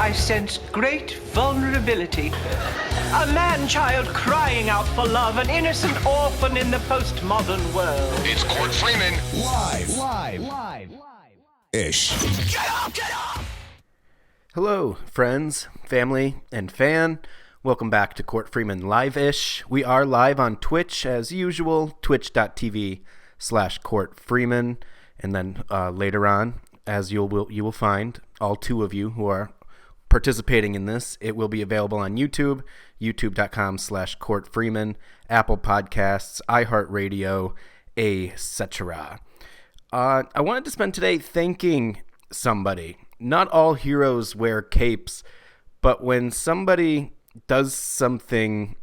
I sensed great vulnerability. A man-child crying out for love, an innocent orphan in the postmodern world. It's Cort Freeman. Ish. Get up! Hello, friends, family, and fan. Welcome back to Cort Freeman Live-ish. We are live on Twitch as usual, twitch.tv/Cort Freeman. And then later on, as you will find, all two of you who are participating in this, it will be available on YouTube, youtube.com/Cort Freeman, Apple Podcasts, iHeartRadio, etc. I wanted to spend today thanking somebody. Not all heroes wear capes, but when somebody does something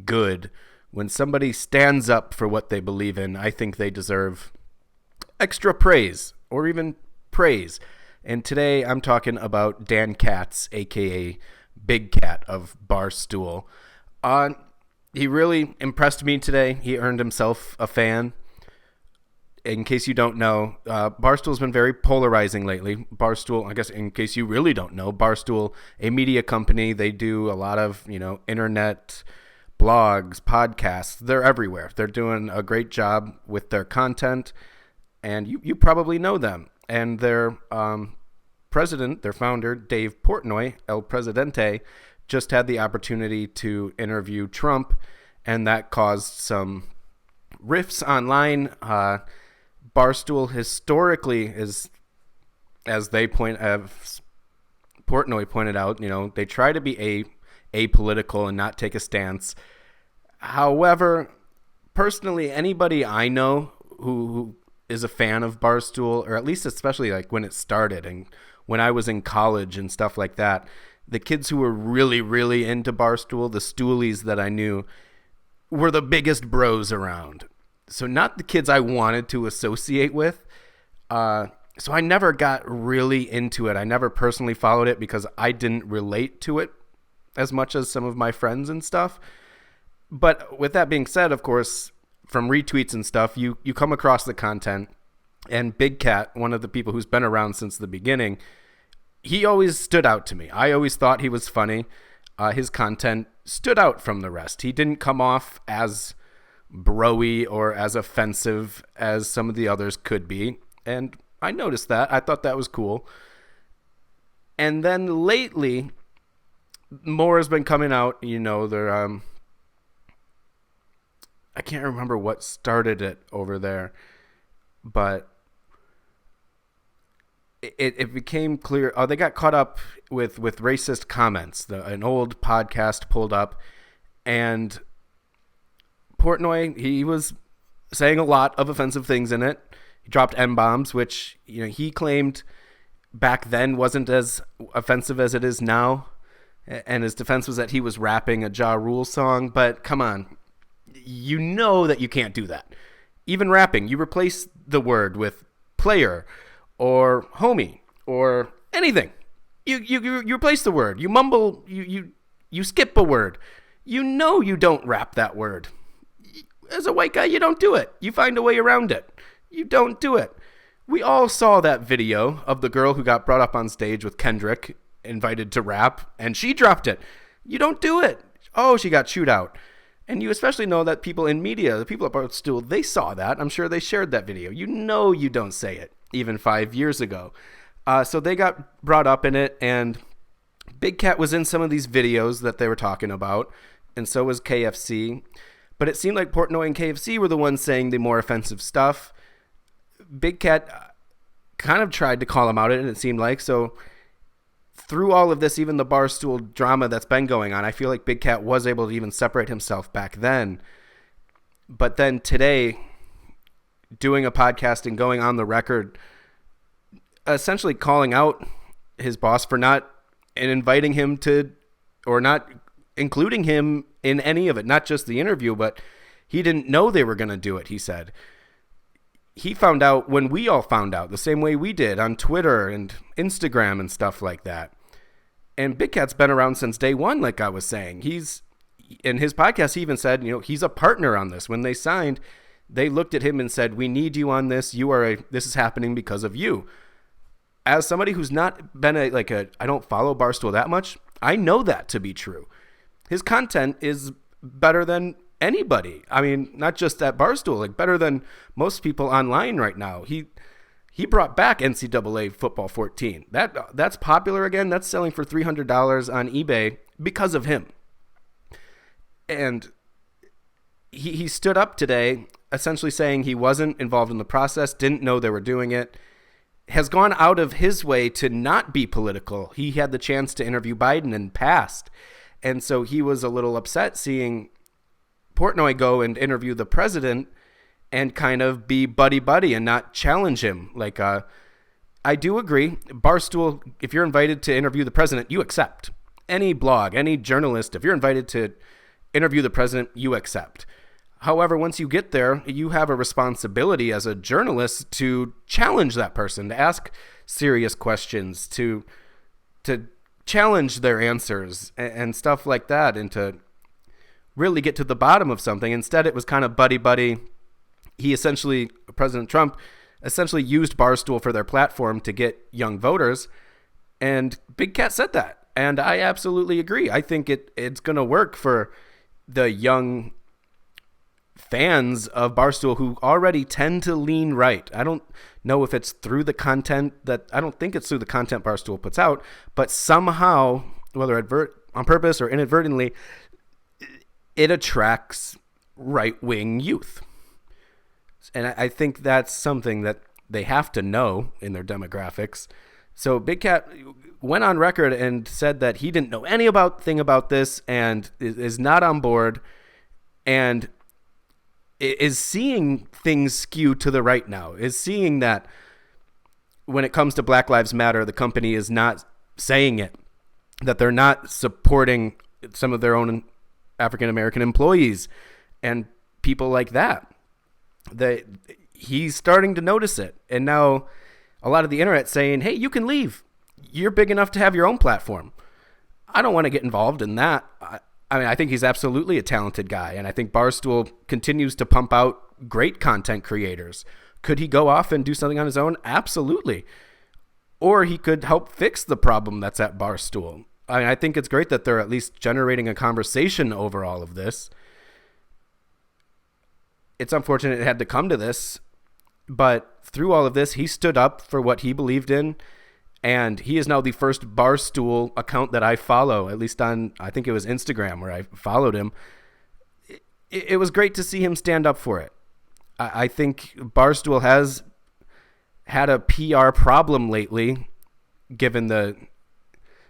good, when somebody stands up for what they believe in, I think they deserve extra praise or even praise. And today I'm talking about Dan Katz, aka Big Cat of Barstool. He really impressed me today. He earned himself a fan. In case you don't know, Barstool's been very polarizing lately. Barstool, I guess in case you really don't know, Barstool, a media company, they do a lot of, internet blogs, podcasts. They're everywhere. They're doing a great job with their content, and you probably know them. And their president, their founder, Dave Portnoy, El Presidente, just had the opportunity to interview Trump, and that caused some rifts online. Barstool historically is, as Portnoy pointed out, they try to be apolitical and not take a stance. However, personally, anybody I know who is a fan of Barstool, or at least especially like when it started and when I was in college and stuff like that, the kids who were really, really into Barstool, the stoolies that I knew, were the biggest bros around. So not the kids I wanted to associate with. So I never got really into it. I never personally followed it because I didn't relate to it as much as some of my friends and stuff. But with that being said, of course, from retweets and stuff, you come across the content. And Big Cat, one of the people who's been around since the beginning, he always stood out to me. I always thought he was funny. His content stood out from the rest. He didn't come off as bro-y or as offensive as some of the others could be, and I noticed that. I thought that was cool. And then lately, more has been coming out. They're I can't remember what started it over there, but it became clear. They got caught up with racist comments. An old podcast pulled up, and Portnoy, he was saying a lot of offensive things in it. He dropped M-bombs, which he claimed back then wasn't as offensive as it is now. And his defense was that he was rapping a Ja Rule song. But come on, you know that you can't do that. Even rapping, you replace the word with player or homie or anything. You replace the word. You mumble. You skip a word. You don't rap that word. As a white guy, you don't do it. You find a way around it. You don't do it. We all saw that video of the girl who got brought up on stage with Kendrick, invited to rap, and she dropped it. You don't do it. Oh, she got chewed out. And you especially know that people in media, the people at Barstool, they saw that. I'm sure they shared that video. You don't say it, even 5 years ago. So they got brought up in it, and Big Cat was in some of these videos that they were talking about, and so was KFC. But it seemed like Portnoy and KFC were the ones saying the more offensive stuff. Big Cat kind of tried to call him out, and it seemed like. So through all of this, even the Barstool drama that's been going on, I feel like Big Cat was able to even separate himself back then. But then today, doing a podcast and going on the record, essentially calling out his boss for not inviting him to, or not including him in any of it, not just the interview, but he didn't know they were going to do it, he said. He found out when we all found out, the same way we did on Twitter and Instagram and stuff like that. And Big Cat's been around since day one, like I was saying. In his podcast, he even said, he's a partner on this. When they signed, they looked at him and said, "We need you on this. This is happening because of you." as somebody who's not been I don't follow Barstool that much, I know that to be true. His content is better than anybody. I mean, not just at Barstool, like better than most people online right now. He brought back NCAA Football 14. That's popular again. That's selling for $300 on eBay because of him. And he stood up today essentially saying he wasn't involved in the process, didn't know they were doing it, has gone out of his way to not be political. He had the chance to interview Biden and passed. And so he was a little upset seeing Portnoy go and interview the president and kind of be buddy-buddy and not challenge him. I do agree. Barstool, if you're invited to interview the president, you accept. Any blog, any journalist, if you're invited to interview the president, you accept. However, once you get there, you have a responsibility as a journalist to challenge that person, to ask serious questions, to challenge their answers and stuff like that, and to really get to the bottom of something. Instead, it was kind of buddy-buddy. President Trump essentially used Barstool for their platform to get young voters, and Big Cat said that. And I absolutely agree. I think it's going to work for the young fans of Barstool who already tend to lean right. I don't know if it's through the content I don't think it's through the content Barstool puts out, but somehow, whether on purpose or inadvertently, it attracts right-wing youth. And I think that's something that they have to know in their demographics. So Big Cat went on record and said that he didn't know anything about this and is not on board and is seeing things skew to the right now, is seeing that when it comes to Black Lives Matter, the company is not saying it, that they're not supporting some of their own African-American employees and people like that. He's starting to notice it. And now a lot of the internet saying, hey, you can leave. You're big enough to have your own platform. I don't want to get involved in that. I mean, I think he's absolutely a talented guy, and I think Barstool continues to pump out great content creators. Could he go off and do something on his own? Absolutely. Or he could help fix the problem that's at Barstool. I mean, I think it's great that they're at least generating a conversation over all of this. It's unfortunate it had to come to this, but through all of this, he stood up for what he believed in. And he is now the first Barstool account that I follow, at least on, I think it was Instagram where I followed him. It was great to see him stand up for it. I think Barstool has had a PR problem lately, given the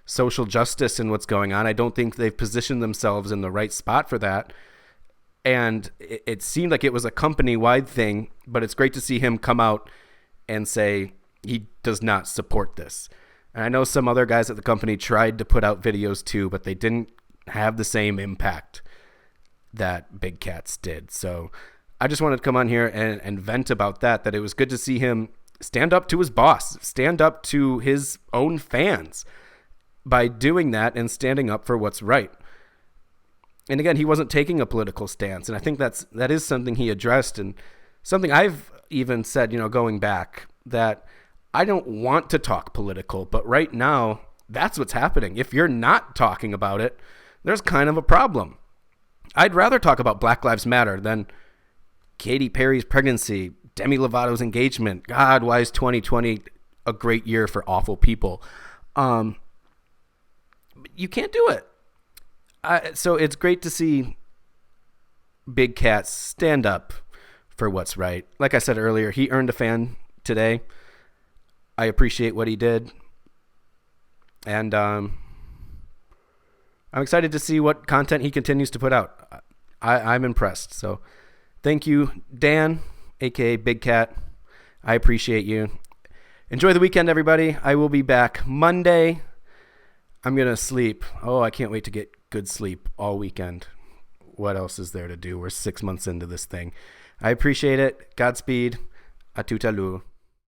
social justice and what's going on. I don't think they've positioned themselves in the right spot for that. And it seemed like it was a company-wide thing, but it's great to see him come out and say, he does not support this. And I know some other guys at the company tried to put out videos too, but they didn't have the same impact that Big Cats did. So I just wanted to come on here and vent about that it was good to see him stand up to his boss, stand up to his own fans by doing that and standing up for what's right. And again, he wasn't taking a political stance. And I think that is something he addressed, and something I've even said, going back, that I don't want to talk political, but right now, that's what's happening. If you're not talking about it, there's kind of a problem. I'd rather talk about Black Lives Matter than Katy Perry's pregnancy, Demi Lovato's engagement. God, why is 2020 a great year for awful people? You can't do it. So it's great to see Big Cat stand up for what's right. Like I said earlier, he earned a fan today. I appreciate what he did. And I'm excited to see what content he continues to put out. I'm impressed. So thank you, Dan, a.k.a. Big Cat. I appreciate you. Enjoy the weekend, everybody. I will be back Monday. I'm going to sleep. Oh, I can't wait to get good sleep all weekend. What else is there to do? We're 6 months into this thing. I appreciate it. Godspeed. A tout à l'heure.